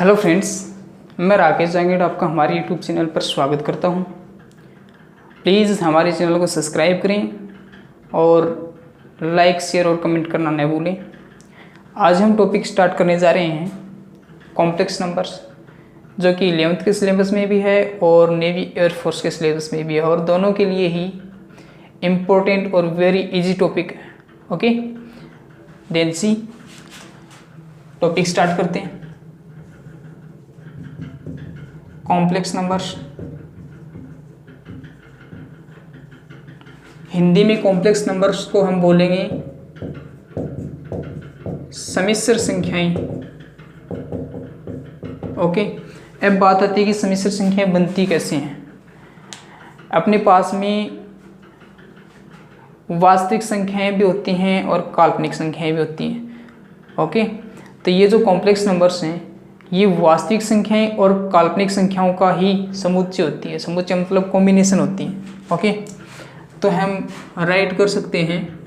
Hello friends, मैं राकेश जांगीड़ आपका हमारे यूट्यूब चैनल पर स्वागत करता हूं। प्लीज़ हमारे चैनल को सब्सक्राइब करें और लाइक, शेयर और कमेंट करना न भूलें। आज हम टॉपिक स्टार्ट करने जा रहे हैं कॉम्प्लेक्स नंबर्स, जो कि 11th के सिलेबस में भी है और नेवी एयरफोर्स के सिलेबस में भी है, और दोनों के लिए ही इम्पोर्टेंट और वेरी इजी टॉपिक है। ओके, देन सी टॉपिक स्टार्ट करते हैं। कॉम्प्लेक्स नंबर्स, हिंदी में कॉम्प्लेक्स नंबर्स को हम बोलेंगे सम्मिश्र संख्याएं। ओके, अब बात आती है कि सम्मिश्र संख्याएं बनती कैसे हैं। अपने पास में वास्तविक संख्याएं भी होती हैं और काल्पनिक संख्याएं भी होती हैं। ओके, तो ये जो कॉम्प्लेक्स नंबर्स हैं ये वास्तविक संख्याएं और काल्पनिक संख्याओं का ही समुच्चय होती है। समुच्चय मतलब कॉम्बिनेशन होती है। ओके, तो हम राइट कर सकते हैं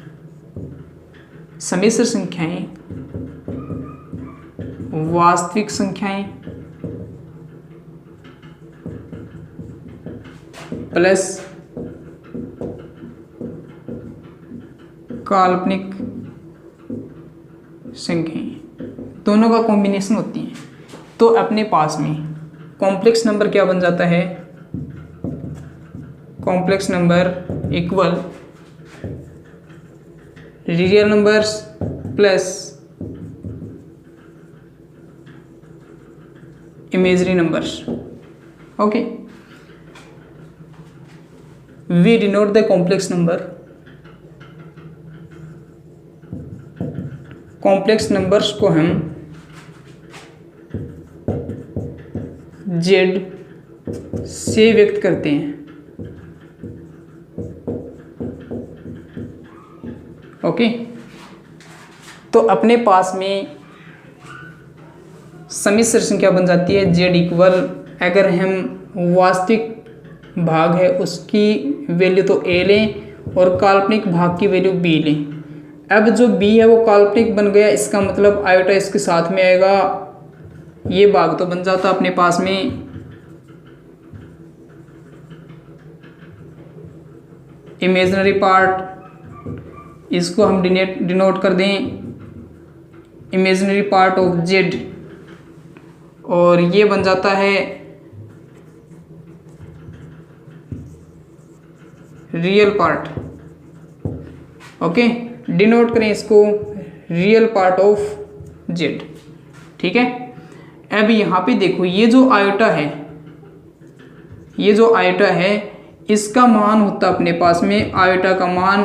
सम्मिश्र संख्याएं वास्तविक संख्याएं प्लस काल्पनिक संख्याएं, दोनों का कॉम्बिनेशन होती है। तो अपने पास में कॉम्प्लेक्स नंबर क्या बन जाता है? Complex number equal real numbers plus imaginary numbers. Okay, we denote the complex number. Complex numbers को हम जेड से व्यक्त करते हैं। ओके, तो अपने पास में सम्मिश्र संख्या बन जाती है जेड इक्वल, अगर हम वास्तविक भाग है उसकी वैल्यू तो ए लें और काल्पनिक भाग की वैल्यू बी लें। अब जो बी है वो काल्पनिक बन गया, इसका मतलब आयोटा इसके साथ में आएगा। ये भाग तो बन जाता अपने पास में इमेजिनरी पार्ट, इसको हम डिनोट कर दें इमेजिनरी पार्ट ऑफ जेड, और ये बन जाता है रियल पार्ट। ओके, डिनोट करें इसको रियल पार्ट ऑफ जेड। ठीक है, अब यहाँ पे देखो ये जो आयोटा है इसका मान होता है अपने पास में, आयोटा का मान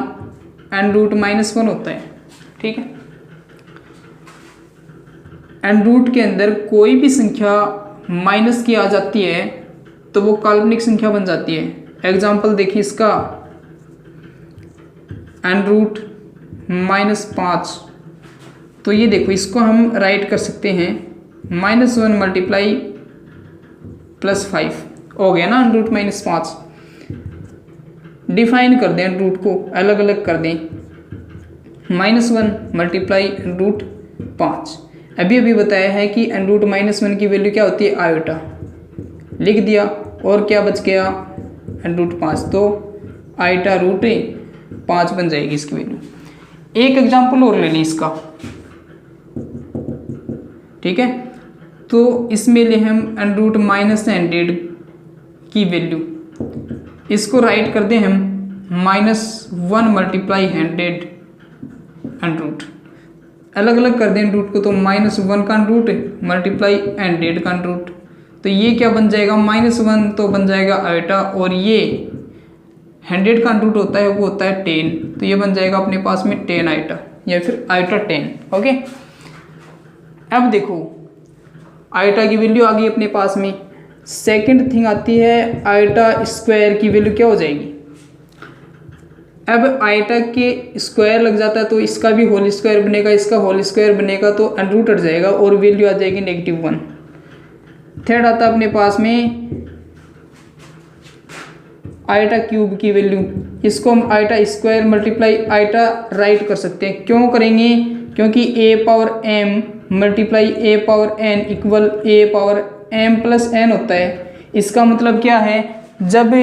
n√-1 होता है। ठीक है, n रूट के अंदर कोई भी संख्या माइनस की आ जाती है तो वो काल्पनिक संख्या बन जाती है। एग्जाम्पल देखिए इसका, n√-5, तो ये देखो इसको हम राइट कर सकते हैं -1 मल्टीप्लाई +5 हो गया ना, n√-5। डिफाइन कर दें n रूट को, अलग अलग कर दें, -1 मल्टीप्लाई n√-5। अभी बताया है कि n√-1 की वैल्यू क्या होती है, आयोटा, लिख दिया, और क्या बच गया n√-5, तो आयोटा √5 बन जाएगी इसकी वैल्यू। एक एग्जाम्पल और ले लें इसका। ठीक है, तो इसमें ले हम n√-100 की वैल्यू, इसको राइट कर दें हम -1 मल्टीप्लाई 100 n रूट, अलग अलग कर दें n रूट को, तो -1 का n रूट मल्टीप्लाई 100 का n रूट, तो ये क्या बन जाएगा, -1 तो बन जाएगा आयोटा, और ये 100 का n रूट होता है वो होता है 10, तो ये बन जाएगा अपने पास में 10 आयोटा, या फिर आयोटा 10। ओके, अब देखो आयोटा की वैल्यू आ गई अपने पास में। सेकंड थिंग आती है आयोटा स्क्वायर की वैल्यू क्या हो जाएगी। अब आयोटा के स्क्वायर लग जाता है तो इसका भी होल स्क्वायर बनेगा, इसका होल स्क्वायर बनेगा, तो n रूट हट जाएगा और वैल्यू आ जाएगी -1। थर्ड आता है अपने पास में आयोटा क्यूब की वैल्यू, इसको हम iota square multiply iota right कर सकते हैं। क्यों करेंगे, क्योंकि ए पावर एम मल्टीप्लाई ए पावर एन इक्वल ए पावर एम प्लस एन होता है। इसका मतलब क्या है, जब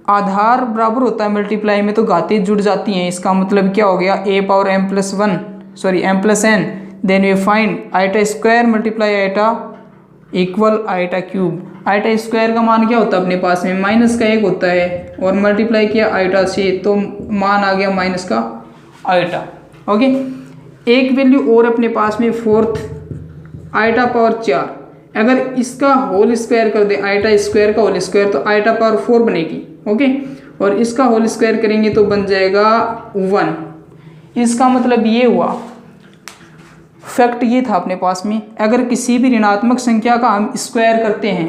आधार बराबर होता है मल्टीप्लाई में तो घातें जुड़ जाती हैं। इसका मतलब क्या हो गया, a power m plus one sorry m plus n, then we find eta square multiply iota equal eta cube. Eta square का मान क्या होता है अपने पास में, माइनस का 1 होता है, और मल्टीप्लाई किया आइटा से तो मान आ गया माइनस का आइटा। ओके, एक वैल्यू और अपने पास में फोर्थ आइटा पावर 4, अगर इसका होल स्क्वायर कर दे आइटा स्क्वायर का होल स्क्वायर तो आइटा पावर 4 बनेगी। ओके, और इसका होल स्क्वायर करेंगे तो बन जाएगा 1। इसका मतलब ये हुआ, फैक्ट ये था अपने पास में, अगर किसी भी ऋणात्मक संख्या का हम स्क्वायर करते हैं,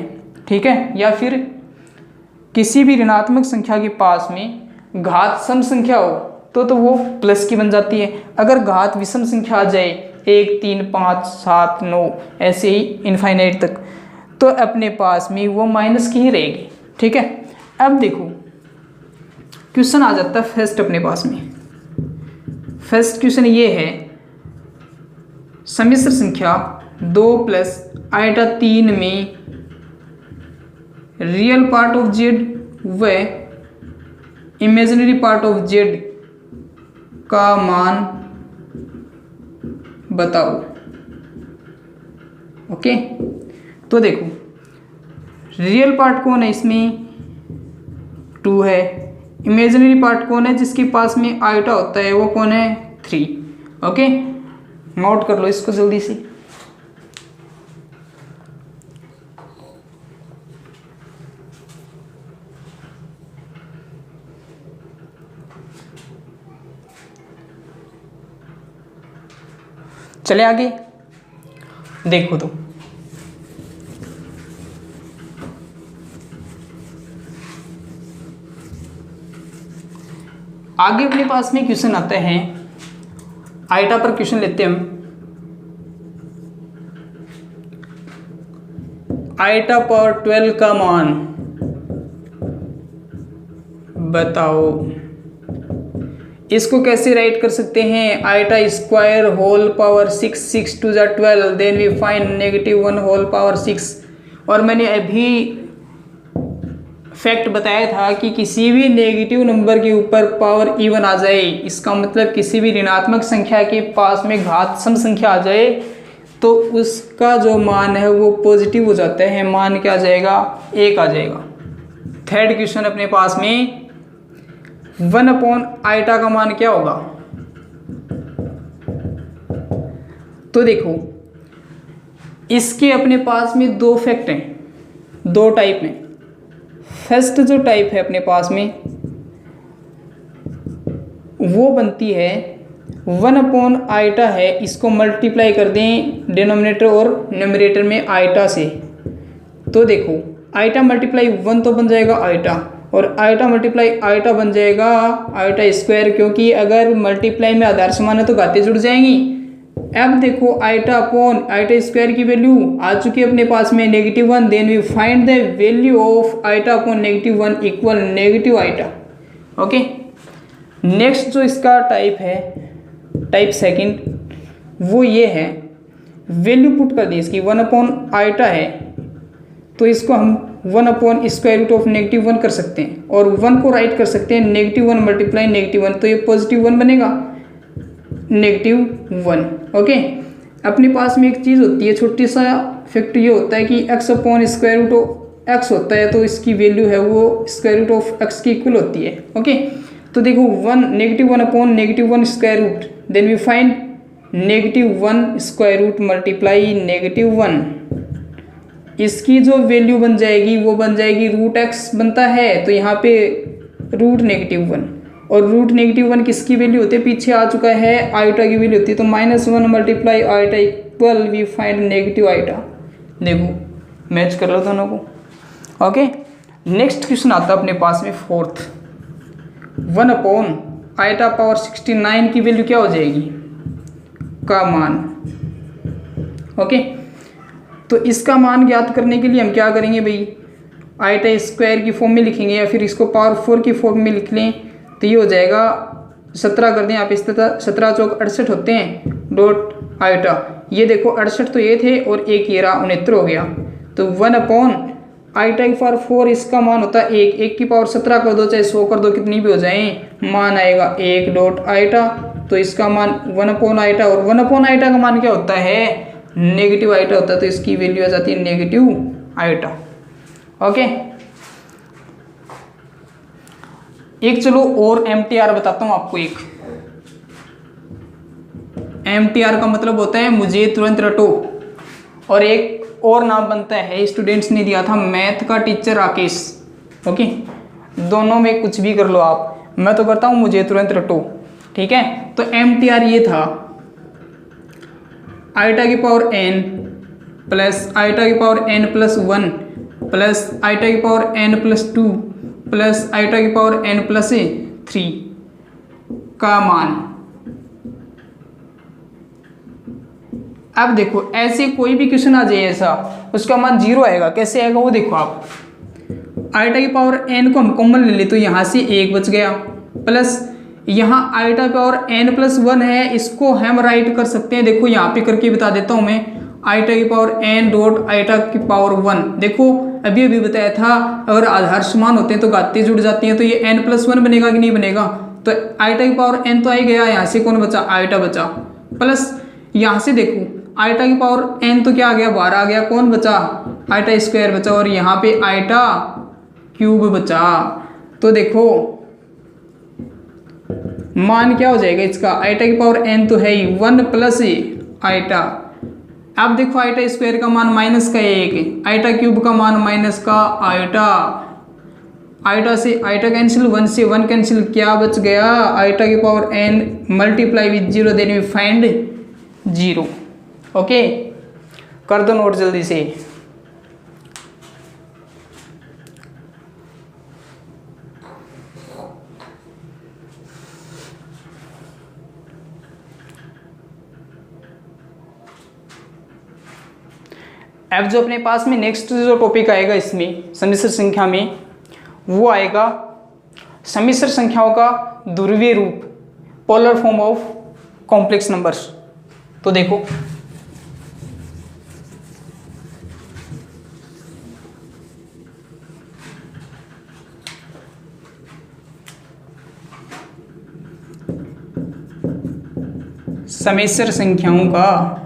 ठीक है, या फिर किसी भी ऋणात्मक संख्या के पास में घात सम संख्या हो तो वो प्लस की बन जाती है। अगर घात विषम संख्या आ जाए 1 3 5 7 9 ऐसे ही इनफाइनाइट तक, तो अपने पास में वो माइनस की ही रहेगी। ठीक है, अब देखो क्वेश्चन आ जाता है फर्स्ट अपने पास में। फर्स्ट क्वेश्चन ये है, सम्मिश्र संख्या 2 प्लस आइटा 3 में रियल पार्ट ऑफ जेड व इमेजिनरी पार्ट ऑफ जेड का मान बताओ। ओके, तो देखो रियल पार्ट कौन है इसमें, 2 है। इमेजिनरी पार्ट कौन है, जिसके पास में आइटा होता है वो कौन है, 3। ओके, नोट कर लो इसको जल्दी से। चले आगे देखो, तो आगे अपने पास में क्वेश्चन आते हैं, आइटा पर क्वेश्चन लेते हैं हम। आइटा पावर 12 का मान बताओ। इसको कैसे राइट कर सकते हैं, iota square whole power 6 6 2 12, then we find -1 whole power 6। और मैंने अभी फैक्ट बताया था कि किसी भी नेगेटिव नंबर के ऊपर पावर इवन आ जाए, इसका मतलब किसी भी ऋणात्मक संख्या के पास में घात सम संख्या आ जाए तो उसका जो मान है वो पॉजिटिव हो जाता है, मान क्या आ जाएगा, 1 आ जाएगा। थर्ड क्वेश्चन अपने पास में 1 अपॉन आइटा का मान क्या होगा। तो देखो इसके अपने पास में 2 फैक्ट हैं, 2 टाइप हैं। फर्स्ट जो टाइप है अपने पास में वो बनती है 1 अपॉन आइटा है, इसको मल्टीप्लाई कर दें डिनोमिनेटर और न्यूमरेटर में आइटा से, तो देखो आइटा मल्टीप्लाई 1 तो बन जाएगा आइटा, और आइटा मल्टीप्लाई आइटा बन जाएगा आइटा स्क्वायर, क्योंकि अगर मल्टीप्लाई में आधार समान है तो घातें जुड़ जाएंगी। अब देखो आइटा अपॉन आइटा स्क्वायर की वैल्यू आ चुकी है अपने पास में -1, then we find the value of iota upon -1 equal negative iota. Okay, next जो इसका टाइप है, टाइप सेकंड, वो ये है, वैल्यू पुट कर दी इसकी 1 अपॉन आइटा है तो इसको हम 1 अपॉन स्क्वायर रूट ऑफ -1 कर सकते हैं, और 1 को राइट कर सकते हैं -1 मल्टीप्लाई -1, तो ये +1 बनेगा, -1। ओके, अपने पास में एक चीज़ होती है, छोटी सा फैक्ट ये होता है कि x upon square root of x होता है तो इसकी वैल्यू है वो स्क्वायर रूट ऑफ x की इक्वल होती है। ओके, तो देखो -1 upon -1 square root, then we find -1 square root multiply -1, इसकी जो वैल्यू बन जाएगी वो बन जाएगी √x बनता है, तो यहाँ पे √1, और √1 किसकी वैल्यू होती है, पीछे आ चुका है, आइटा की वैल्यू होती है, तो -1 multiply iota equal we find negative iota. देखो मैच कर लो दोनों को। ओके, नेक्स्ट क्वेश्चन आता है अपने पास में फोर्थ, 1 अपॉन आइटा पावर 69 की वैल्यू क्या हो जाएगी, का मान। ओके, तो इसका मान ज्ञात करने के लिए हम क्या करेंगे भाई, आइटा स्क्वायर की फॉर्म में लिखेंगे या फिर इसको पावर 4 की फॉर्म में लिख लें, तो ये हो जाएगा 17 कर दें आप, इस तरह 17 चौक 68 होते हैं, डॉट आइटा। ये देखो 68 तो ये थे और एक ये रहा 69 हो गया। तो 1 अपॉन आइटा की पावर 4 इसका मान होता है 1, 1 की पावर 17 कर दो चाहे 100 कर दो, कितनी भी हो जाए मान आएगा 1 डॉट आइटा। तो इसका मान 1 अपॉन आइटा, और 1 अपॉन आइटा का मान क्या होता है, नेगेटिव आइटा होता है, तो इसकी वैल्यू आ जाती है नेगेटिव आइटा। ओके, एक चलो और MTR बताता हूं आपको। एक MTR का मतलब होता है मुझे तुरंत रटो, और एक और नाम बनता है, स्टूडेंट्स ने दिया था मैथ का टीचर राकेश। ओके, दोनों में कुछ भी कर लो आप, मैं तो करता हूं मुझे तुरंत रटो। ठीक है, तो MTR ये था आइटा की पावर n प्लस आइटा की power n plus 1 plus eta की power n plus 2 plus eta की पावर n प्लस 3 का मान। अब देखो ऐसे कोई भी क्वेश्चन आ जाए ऐसा, उसका मान 0 आएगा। कैसे आएगा वो देखो आप, आइटा की पावर n को हम कॉमन ले ले तो यहाँ से 1 बच गया, प्लस यहाँ आइटा पावर n प्लस 1 है, इसको हम राइट कर सकते हैं। देखो यहाँ पे करके बता देता हूँ मैं, आइटा की पावर n डॉट आइटा की पावर 1। देखो अभी अभी बताया था अगर आधार समान होते हैं तो घातें जुड़ जाती हैं, तो ये n प्लस 1 बनेगा कि नहीं बनेगा। तो आइटा की पावर n तो आ ही गया, यहाँ से कौन बचा, आइटा बचा, प्लस यहाँ से देखो आइटा की पावर n तो क्या आ गया, 12 आ गया, कौन बचा, आइटा स्क्वायर बचा, और यहाँ पे आइटा क्यूब बचा। तो देखो मान क्या हो जाएगा इसका, आइटा की पावर n तो है ही 1 प्लस आइटा। अब देखो आइटा स्क्वायर का मान माइनस का 1, आइटा क्यूब का मान माइनस का आइटा, आइटा से आइटा कैंसिल, 1 से 1 कैंसिल, क्या बच गया, आइटा की power n multiply with 0 then we find 0। Okay, कर दो नोट जल्दी से। अब जो अपने पास में नेक्स्ट जो टॉपिक आएगा इसमें सम्मिश्र संख्या में, वो आएगा सम्मिश्र संख्याओं का ध्रुवीय रूप, polar form of complex numbers. तो देखो सम्मिश्र संख्याओं का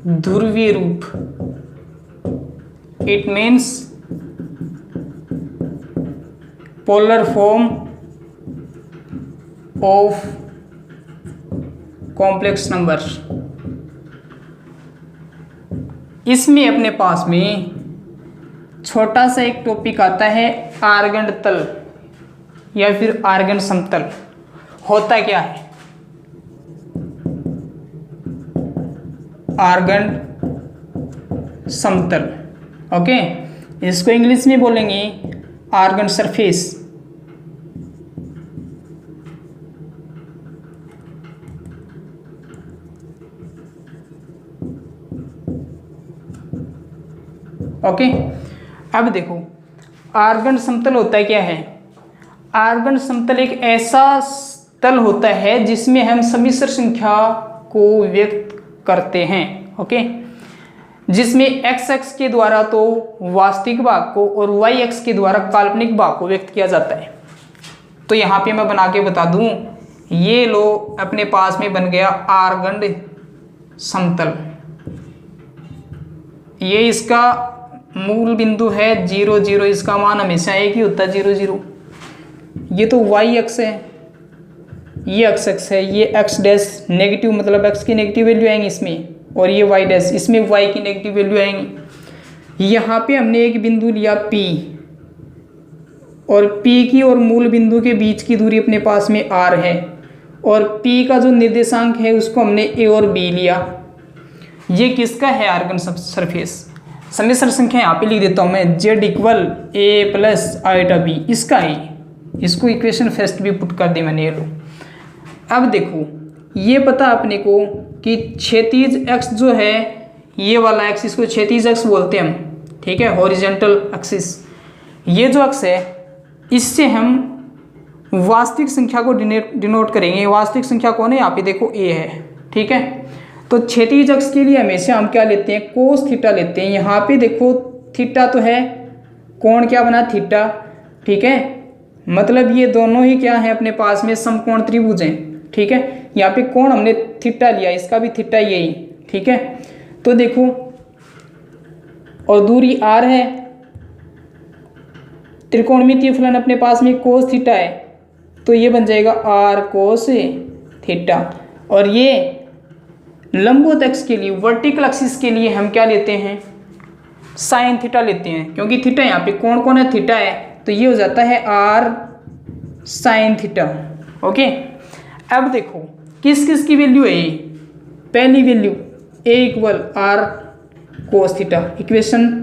ध्रुवीय रूप, it means polar form of complex numbers. इसमें अपने पास में छोटा सा एक टॉपिक आता है आर्गन तल या फिर आर्गन समतल। होता क्या है, आर्गन समतल। ओके, इसको इंग्लिश में बोलेंगे आर्गन सरफेस। ओके, अब देखो आर्गन समतल होता है क्या है, आर्गन समतल एक ऐसा तल होता है जिसमें हम सम्मिश्र संख्या को व्यक्त करते हैं। ओके, जिसमें x एक्स के द्वारा तो वास्तविक भाग को और y एक्स के द्वारा काल्पनिक भाग को व्यक्त किया जाता है। तो यहाँ पे मैं बना के बता दूं, ये लो अपने पास में बन गया आर्गन समतल। ये इसका मूल बिंदु है 0 0, इसका मान हमेशा एक ही होता है 0 0। ये तो y एक्स है, ये x एक्स है, ये x डैश नेगेटिव मतलब x की नेगेटिव वैल्यू आएंगी इसमें, और ये y डैश इसमें y की नेगेटिव वैल्यू आएंगी। यहाँ पे हमने एक बिंदु लिया P, और P की और मूल बिंदु के बीच की दूरी अपने पास में r है, और P का जो निर्देशांक है उसको हमने a और b लिया। ये किसका है, आर्गन सरफेस। सम्मिश्र संख्या यहाँ पे लिख देता हूँ मैं, z equal a plus iota b, इसका ही, इसको इक्वेशन फर्स्ट भी पुट कर दी मैंने। ये लो, अब देखो ये पता अपने को कि क्षैतिज x जो है, ये वाला x, इसको क्षैतिज x बोलते हैं हम, ठीक है, हॉरिजॉन्टल एक्सिस। ये जो x है इससे हम वास्तविक संख्या को डिनोट करेंगे। वास्तविक संख्या कौन है, यहाँ पे देखो a है, ठीक है। तो क्षैतिज अक्ष के लिए हमेशा हम क्या लेते हैं, कोस थीटा लेते हैं। यहाँ पे देखो थीटा तो है, कोण क्या बना, थीटा, ठीक है। मतलब ये दोनों ही क्या है अपने पास में समकोण त्रिभुज हैं, ठीक है। यहाँ पे कोण हमने थीटा लिया, इसका भी थीटा यही, ठीक है। तो देखो और दूरी r है, त्रिकोणमितीय फलन अपने पास में कोस थीटा है, तो ये बन जाएगा r कोस थीटा। और ये लंबवत अक्ष के लिए, वर्टिकल एक्सिस के लिए हम क्या लेते हैं, साइन थीटा लेते हैं, क्योंकि थीटा यहाँ पे कोण कौन है, थीटा है, तो ये हो जाता है r साइन थीटा। ओके, अब देखो किस किस की वैल्यू है ये। पहली value a equal r cos theta, equation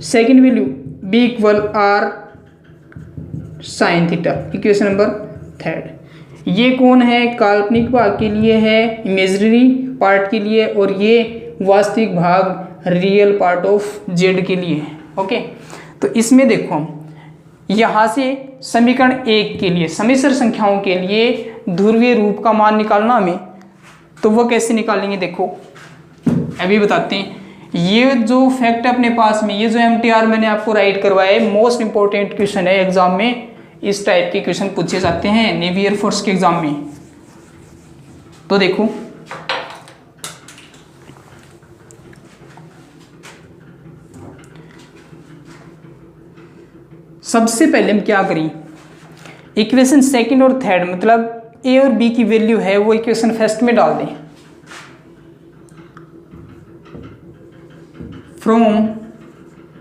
second value b equal r sine theta, equation number third. ये कौन है, काल्पनिक भाग के लिए है, इमेजिनरी पार्ट के लिए, और ये वास्तविक भाग रियल पार्ट ऑफ जेड के लिए है। ओके, तो इसमें देखो हम यहाँ से समीकरण 1 के लिए सम्मिश्र संख्याओं के लिए ध्रुवीय रूप का मान निकालना हमें, तो वो कैसे निकालेंगे देखो अभी बताते हैं। ये जो फैक्ट है अपने पास में, ये जो MTR मैंने आपको राइट करवाया है, मोस्ट इंपॉर्टेंट क्वेश्चन है एग्जाम में, इस टाइप के क्वेश्चन पूछे जाते हैं नेवी एयरफोर्स के एग्जाम में। तो देखो सबसे पहले हम क्या करें, इक्वेशन सेकंड और थर्ड मतलब a और b की वैल्यू है वो इक्वेशन फर्स्ट में डाल दें। From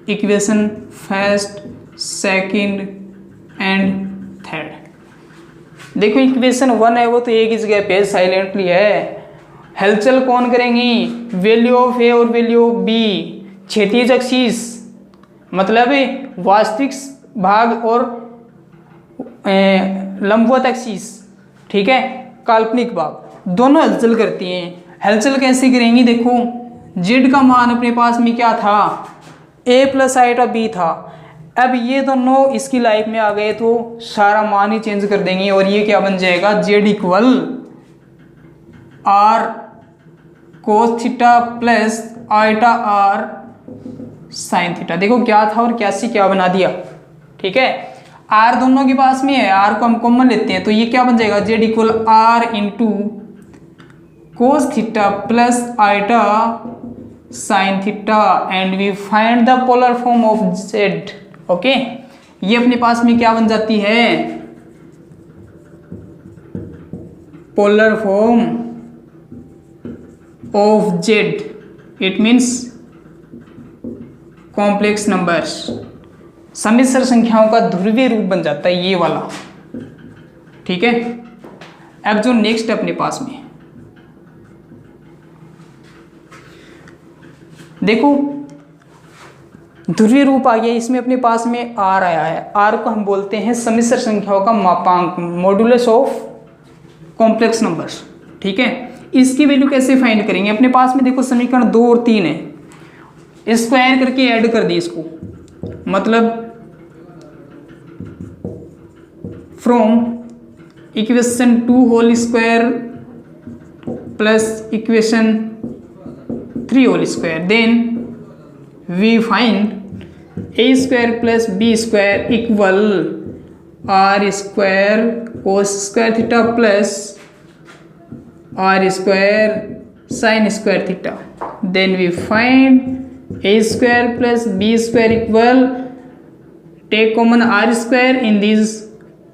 equation first, second and third. देखो इक्वेशन 1 है वो तो एक ही जगह पे साइलेंटली है। हलचल कौन करेंगी, वैल्यू ऑफ a और वैल्यू ऑफ b, क्षैतिज एक्सिस मतलब वास्तविक भाग और लंबवत एक्सिस, ठीक है, काल्पनिक भाग, दोनों हलचल करती हैं। हलचल कैसे करेंगी, देखो जेड का मान अपने पास में क्या था, a प्लस आइटा b था। अब ये दोनों इसकी लाइफ में आ गए तो सारा मान ही चेंज कर देंगे, और ये क्या बन जाएगा, z equal r cos theta plus iota r sine theta. देखो क्या था और क्या से क्या बना दिया, ठीक है। r दोनों के पास में है, r को हम कॉमन लेते हैं, तो ये क्या बन जाएगा, z equal r into cos theta plus iota sine theta, and we find the polar form of z. Okay, ये अपने पास में क्या बन जाती है, polar form of z, it means complex numbers, सम्मिश्र संख्याओं का ध्रुवीय रूप बन जाता है ये वाला, ठीक है। अब जो नेक्स्ट अपने पास में देखो ध्रुवीय रूप आ गया, इसमें अपने पास में r आया है। r को हम बोलते हैं सम्मिश्र संख्याओं का मापांक, मॉडुलस ऑफ कॉम्प्लेक्स नंबर्स, ठीक है। इसकी वैल्यू कैसे फाइंड करेंगे, अपने पास में देखो समीकरण 2 और 3 है, स्क्वायर करके ऐड कर दी इसको, मतलब from equation 2 whole square plus equation 3 whole square, then we find a square plus b square equal r square cos square theta plus r square sine square theta, then we find a square plus b square equal, take common r square in these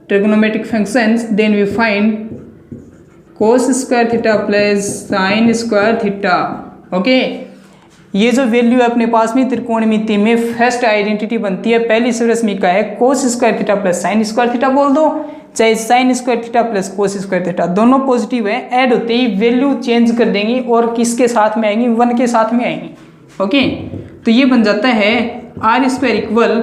trigonometric functions, then we find cos square theta plus sine square theta. Okay, ये जो value है अपने पास में त्रिकोणमिति में first identity बनती है, पहली रश्मिका है कोस square theta plus sine square theta बोल दो, चाहे sign square theta plus cos square theta, दोनों पॉजिटिव है, ऐड होते ही वैल्यू चेंज कर देंगी और किसके साथ में आएंगी, 1 के साथ में आएंगी। ओके, तो ये बन जाता है r square equal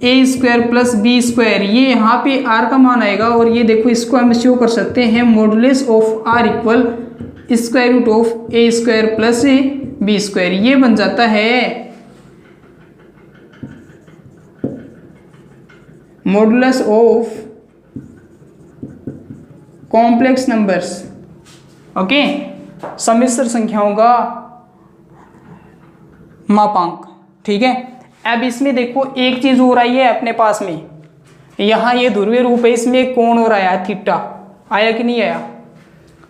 a square plus b square, ये यहाँ पे r का मान आएगा, और ये देखो इसको हम शो कर सकते हैं modulus of r equal square root of a square plus b square, ये बन जाता है modulus of complex numbers, okay, सम्मिश्र संख्याओं का मापांक, ठीक है। अब इसमें देखो एक चीज हो रही है अपने पास में, यहाँ ये ध्रुवीय रूप है, इसमें कोण हो रहा है थीटा, आया कि नहीं आया,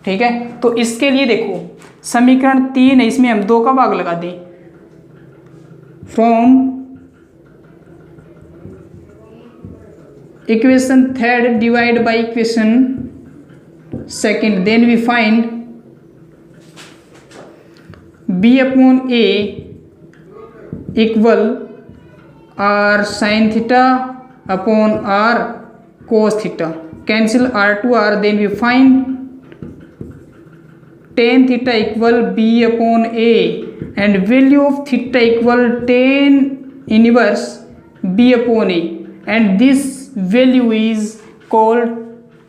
ठीक है। तो इसके लिए देखो समीकरण 3 है, इसमें हम 2 का भाग लगा दें, from equation 3 divide by equation 2, then we find b upon a equal r sin theta upon r cos theta, cancel r to r, then we find tan theta equal b upon a and value of theta equal tan inverse b upon a, and this value is called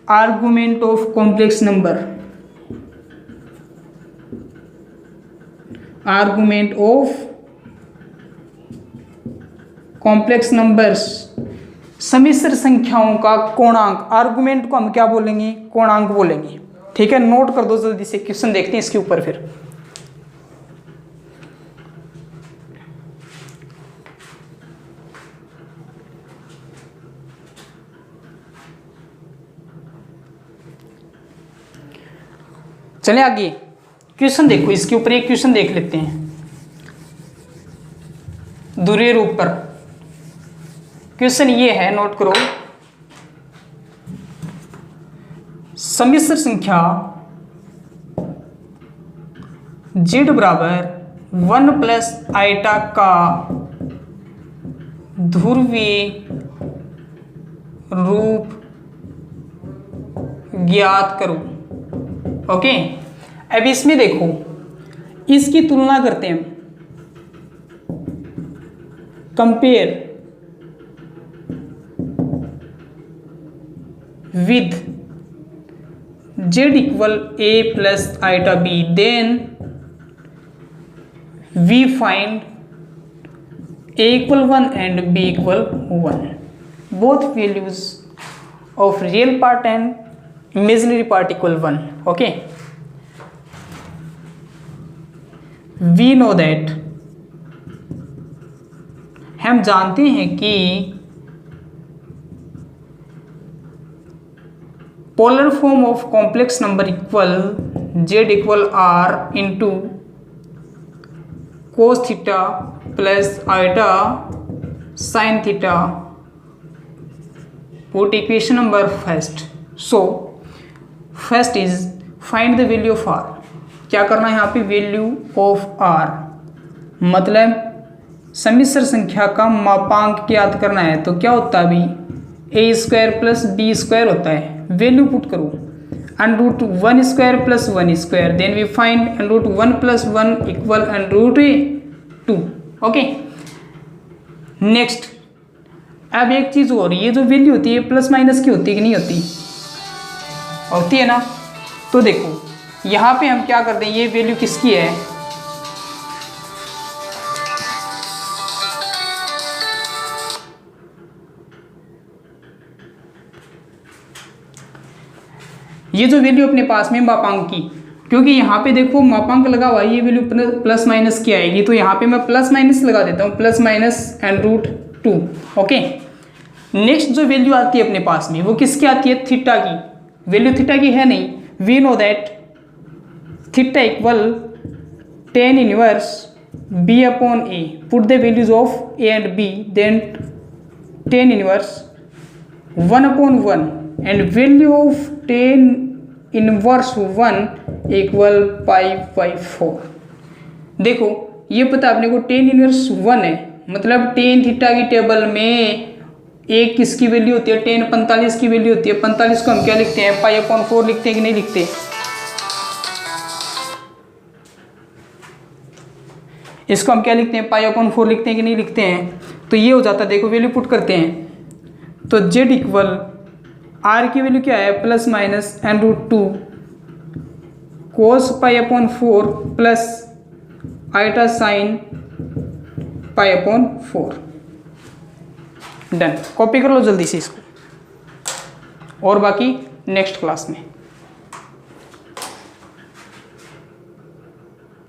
argument of complex number, argument of complex numbers, सम्मिश्र संख्याओं का कोणांक। Argument को हम क्या बोलेंगे, कोणांक बोलेंगे, ठीक है। नोट कर दो जल्दी से, क्वेश्चन देखते हैं इसके ऊपर फिर। चले आगे, क्वेश्चन देखो, इसके ऊपर एक क्वेश्चन देख लेते हैं ध्रुवीय रूप पर। क्वेश्चन ये है, नोट करो, सम्मिश्र संख्या z बराबर 1 प्लस आइटा का ध्रुवीय रूप ज्ञात करो, ओके। अब इसमें देखो, इसकी तुलना करते हैं, compare with z equal a plus iota b, then we find a equal 1 and b equal 1, both values of real part and imaginary part equal 1, okay. We know that, हम जानते हैं कि polar form of complex number equal z equal r into cos theta plus iota sine theta, put equation number first. So first is find the value of r। क्या करना है यहाँ पे, value of r, मतलब सम्मिश्र संख्या का मापांक ज्ञात करना है। तो क्या होता है अभी, a square plus b square होता है, वैल्यू पुट करो, under root 1 square plus 1 square, then we find under root 1 plus 1 equal under root 2, okay. Next, अब एक चीज और, ये जो वैल्यू होती है प्लस माइनस की होती है कि नहीं होती, होती है ना। तो देखो यहाँ पे हम क्या करते हैं, ये वैल्यू किसकी है, ये जो वैल्यू अपने पास में मापांक की, क्योंकि यहाँ पे देखो मापांक लगा हुआ है, ये वैल्यू प्लस माइनस की आएगी, तो यहाँ पे मैं प्लस माइनस लगा देता हूँ, plus minus and root 2, okay. Next जो वैल्यू आती है अपने पास में, वो किसकी आती है, थीटा की। वैल्यू थीटा की है नहीं, we know that theta equal tan inverse b upon a, put the values of a and b, then tan inverse 1 upon 1 and value of tan inverse 1 equal 5/4। देखो ये पता अपने को tan इनवर्स 1 है, मतलब tan थीटा की table में एक किसकी वैल्यू होती है, tan 45 की वैल्यू होती है। 45 को हम क्या लिखते हैं, π/4 लिखते हैं कि नहीं लिखते, इसको हम क्या लिखते हैं, π/4 लिखते हैं कि नहीं लिखते हैं। तो ये हो जाता है, देखो वैल्यू पुट करते हैं, तो z इक्वल r की वैल्यू क्या है, plus minus and root 2 cos π/4 plus iota sine π/4, done, copy कर लो जल्दी से इसको, और बाकी नेक्स्ट क्लास में।